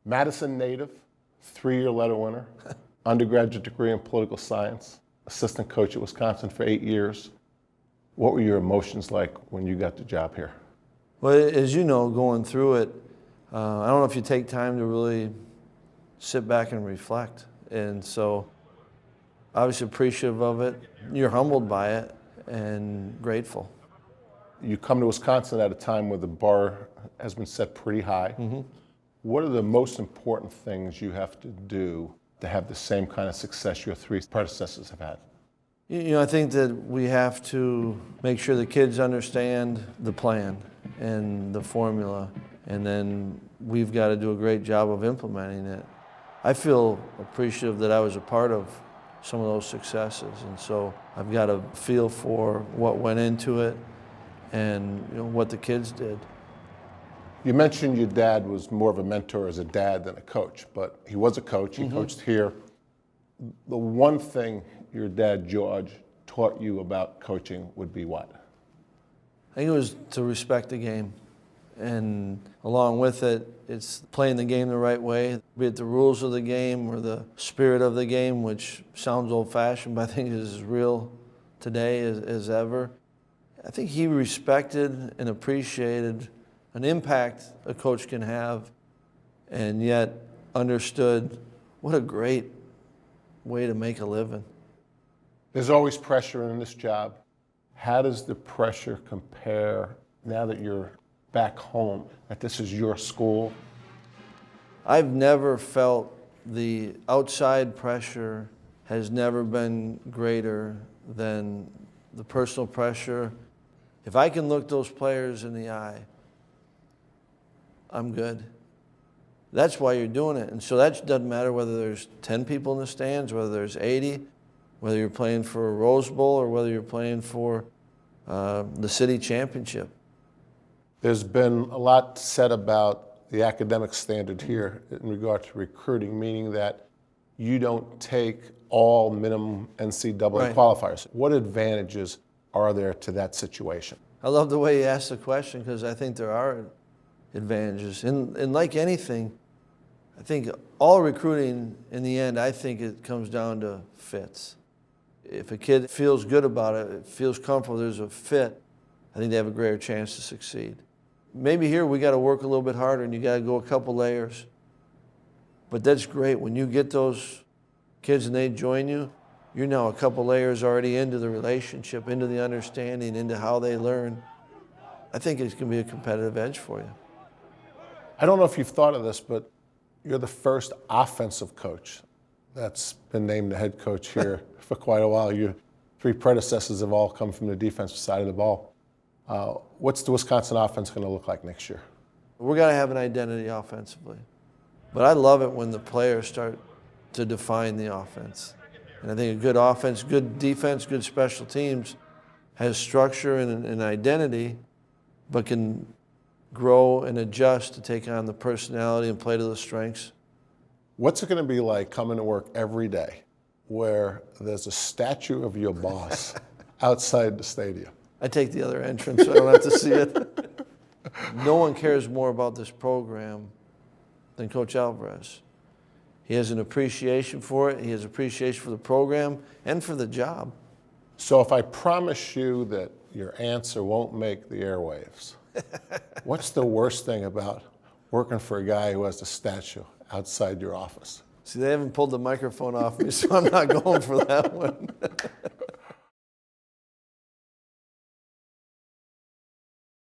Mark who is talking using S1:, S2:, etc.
S1: Madison native, 3-year letter winner, undergraduate degree in political science, assistant coach at Wisconsin for 8 years. What were your emotions like when you got the job here?
S2: Well, as you know, going through it, I don't know if you take time to really sit back and reflect. And so, obviously appreciative of it. You're humbled by it and grateful.
S1: You come to Wisconsin at a time where the bar has been set pretty high.
S2: Mm-hmm.
S1: What are the most important things you have to do to have the same kind of success your 3 predecessors have had?
S2: You know, I think that we have to make sure the kids understand the plan and the formula, and then we've got to do a great job of implementing it. I feel appreciative that I was a part of some of those successes, and so I've got a feel for what went into it and what the kids did.
S1: You mentioned your dad was more of a mentor as a dad than a coach, but he was a coach. He coached here. The one thing your dad, George, taught you about coaching would be what?
S2: I think it was to respect the game. And along with it, it's playing the game the right way, be it the rules of the game or the spirit of the game, which sounds old-fashioned, but I think is as real today as ever. I think he respected and appreciated an impact a coach can have, and yet understood what a great way to make a living.
S1: There's always pressure in this job. How does the pressure compare now that you're back home, that this is your school?
S2: I've never felt the outside pressure has never been greater than the personal pressure. If I can look those players in the eye, I'm good. That's why you're doing it. And so that doesn't matter whether there's 10 people in the stands, whether there's 80, whether you're playing for a Rose Bowl or whether you're playing for the city championship.
S1: There's been a lot said about the academic standard here in regard to recruiting, meaning that you don't take all minimum NCAA qualifiers. What advantages are there to that situation?
S2: I love the way you asked the question, because I think there are advantages. And like anything, I think all recruiting, in the end, I think it comes down to fits. If a kid feels good about it, feels comfortable, there's a fit, I think they have a greater chance to succeed. Maybe here we got to work a little bit harder and you got to go a couple layers. But that's great. When you get those kids and they join you, you're now a couple layers already into the relationship, into the understanding, into how they learn. I think it's going to be a competitive edge for you.
S1: I don't know if you've thought of this, but you're the first offensive coach that's been named the head coach here for quite a while. Your 3 predecessors have all come from the defensive side of the ball. What's the Wisconsin offense going to look like next year?
S2: We're going to have an identity offensively. But I love it when the players start to define the offense. And I think a good offense, good defense, good special teams has structure and an identity, but can grow and adjust to take on the personality and play to the strengths.
S1: What's it going to be like coming to work every day where there's a statue of your boss outside the stadium?
S2: I take the other entrance so I don't have to see it. No one cares more about this program than Coach Alvarez. He has an appreciation for it. He has appreciation for the program and for the job.
S1: So if I promise you that your answer won't make the airwaves, what's the worst thing about working for a guy who has a statue outside your office?
S2: See, they haven't pulled the microphone off me, so I'm not going for that one.